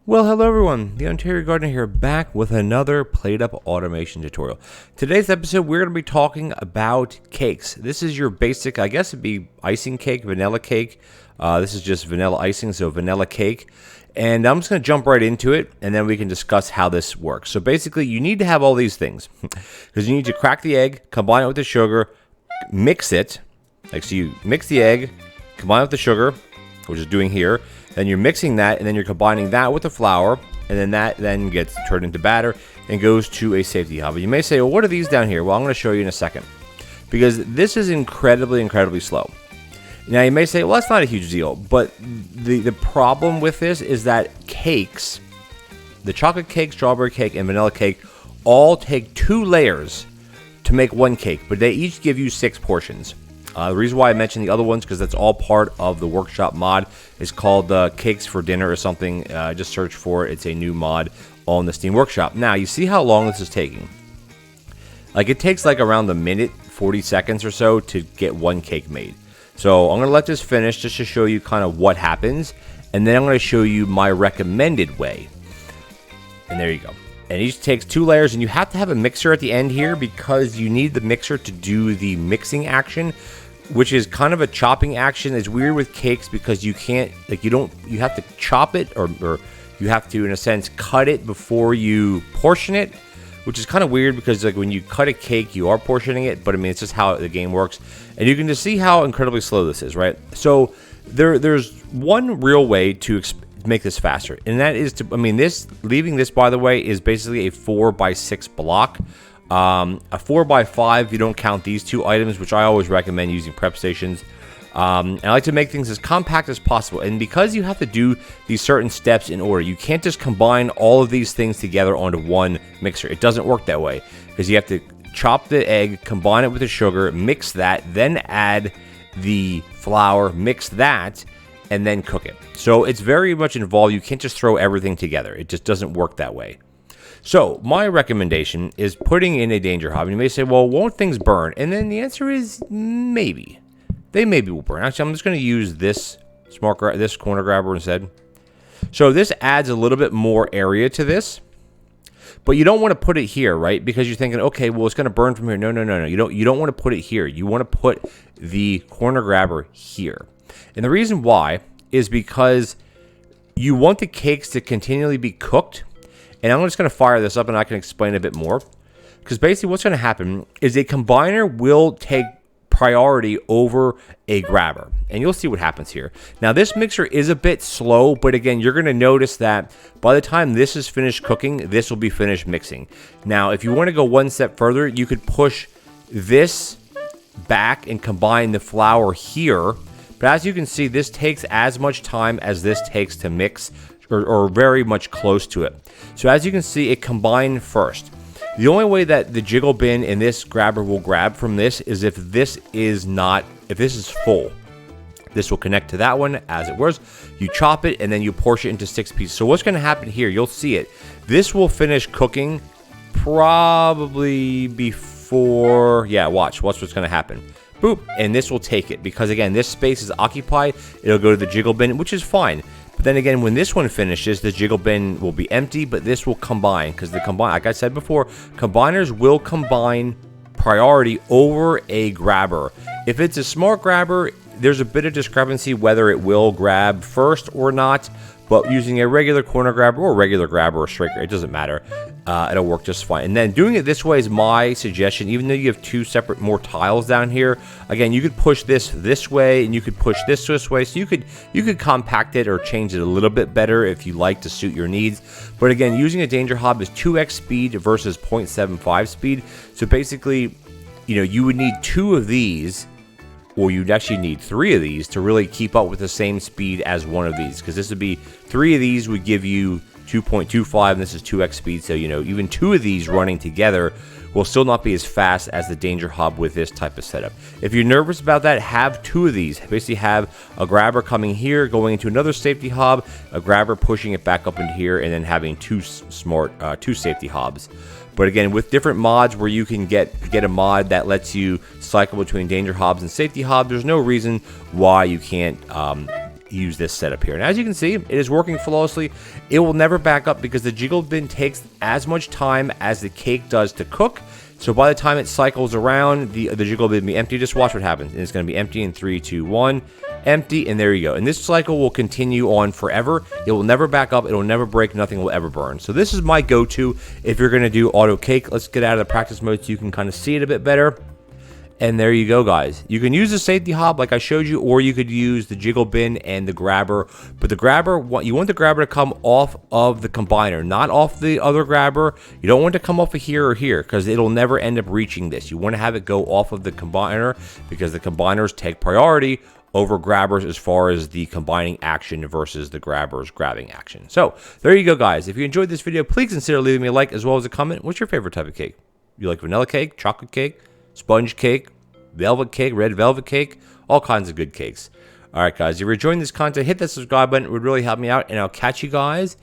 Well, hello everyone, TheOntarioGardener here, back with another PlateUp automation tutorial. Today's episode, we're going to be talking about cakes. This is your basic, I guess it'd be icing cake, vanilla cake. This is just vanilla icing, so vanilla cake. And I'm just going to jump right into it, and then we can discuss how this works. So basically, you need to have all these things. Because you need to crack the egg, combine it with the sugar, mix it. Like, so you mix the egg, combine it with the sugar, which is doing here. Then you're mixing that, and then you're combining that with the flour, and then that then gets turned into batter and goes to a safety hob. You may say, well, what are these down here? Well, I'm going to show you in a second, because this is incredibly slow. Now, you may say, well, that's not a huge deal, but the problem with this is that cakes, the chocolate cake, strawberry cake, and vanilla cake, all take 2 layers to make one cake, but they each give you 6 portions. The reason why I mentioned the other ones, because that's all part of the workshop mod. It's called Cakes for Dinner or something. Just search for it. It's a new mod on the Steam Workshop. Now, you see how long this is taking. Like, it takes like around a minute, 40 seconds or so to get one cake made. So I'm going to let this finish just to show you kind of what happens. And then I'm going to show you my recommended way. And there you go. And each takes 2 layers, and you have to have a mixer at the end here because you need the mixer to do the mixing action, which is kind of a chopping action. It's weird with cakes because you can't, like, you have to chop it or you have to, in a sense, cut it before you portion it, which is kind of weird because, like, when you cut a cake, you are portioning it, but I mean, it's just how the game works. And you can just see how incredibly slow this is, right? So there's one real way to make this faster, and that is to, I mean, leaving this, by the way, is basically a 4x6 block. A 4x5, you don't count these 2 items, which I always recommend using prep stations. And I like to make things as compact as possible. And because you have to do these certain steps in order, you can't just combine all of these things together onto one mixer. It doesn't work that way, because you have to chop the egg, combine it with the sugar, mix that, then add the flour, mix that, and then cook it. So it's very much involved. You can't just throw everything together. It just doesn't work that way. So my recommendation is putting in a danger hob. And you may say, well, won't things burn? And then the answer is maybe. They maybe will burn. Actually, I'm just going to use this corner grabber instead. So this adds a little bit more area to this. But you don't want to put it here, right? Because you're thinking, okay, well, it's going to burn from here. No. You don't want to put it here. You want to put the corner grabber here. And the reason why is because you want the cakes to continually be cooked. And I'm just going to fire this up, and I can explain a bit more. Because basically what's going to happen is a combiner will take priority over a grabber. And you'll see what happens here. Now, this mixer is a bit slow, but again, you're going to notice that by the time this is finished cooking, this will be finished mixing. Now, if you want to go one step further, you could push this back and combine the flour here. But as you can see, this takes as much time as this takes to mix, or very much close to it. So as you can see, it combined first. The only way that the jiggle bin and this grabber will grab from this is if this is full. This will connect to that one as it was. You chop it, and then you portion it into 6 pieces. So what's going to happen here, you'll see it. This will finish cooking probably before, watch what's going to happen. Boop, and this will take it, because again, this space is occupied. It'll go to the jiggle bin, which is fine. But then again, when this one finishes, the jiggle bin will be empty, but this will combine, because like I said before, combiners will combine priority over a grabber. If it's a smart grabber, there's a bit of discrepancy whether it will grab first or not, but using a regular corner grabber or regular grabber or straight, it doesn't matter. It'll work just fine. And then doing it this way is my suggestion, even though you have 2 separate more tiles down here. Again, you could push this way, and you could push this way. So you could compact it or change it a little bit better if you like, to suit your needs. But again, using a danger hob is 2x speed versus 0.75 speed. So basically, you would need 2 of these, or you'd actually need 3 of these to really keep up with the same speed as one of these, because this would be 3 of these would give you 2.25, and this is 2x speed. So even 2 of these running together will still not be as fast as the danger hob with this type of setup. If you're nervous about that, have 2 of these. Basically have a grabber coming here, going into another safety hob, a grabber pushing it back up into here, and then having 2 safety hobs. But again, with different mods where you can get a mod that lets you cycle between danger hobs and safety hobs, there's no reason why you can't use this setup here. And as you can see, it is working flawlessly. It will never back up because the jiggle bin takes as much time as the cake does to cook. So by the time it cycles around, the jiggle bin will be empty. Just watch what happens. And it's going to be empty in 3, 2, 1. Empty, and there you go. And this cycle will continue on forever. It will never back up. It will never break. Nothing will ever burn. So this is my go-to if you're going to do auto cake. Let's get out of the practice mode so you can kind of see it a bit better. And there you go, guys. You can use the safety hob like I showed you, or you could use the jiggle bin and the grabber. But the grabber, you want the grabber to come off of the combiner, not off the other grabber. You don't want it to come off of here or here because it'll never end up reaching this. You want to have it go off of the combiner because the combiners take priority over grabbers as far as the combining action versus the grabbers grabbing action. So there you go, guys. If you enjoyed this video, please consider leaving me a like as well as a comment. What's your favorite type of cake? You like vanilla cake, chocolate cake, sponge cake, velvet cake, red velvet cake, all kinds of good cakes. All right, guys, if you're enjoying this content, hit that subscribe button. It would really help me out, and I'll catch you guys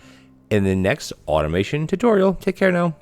in the next automation tutorial. Take care now.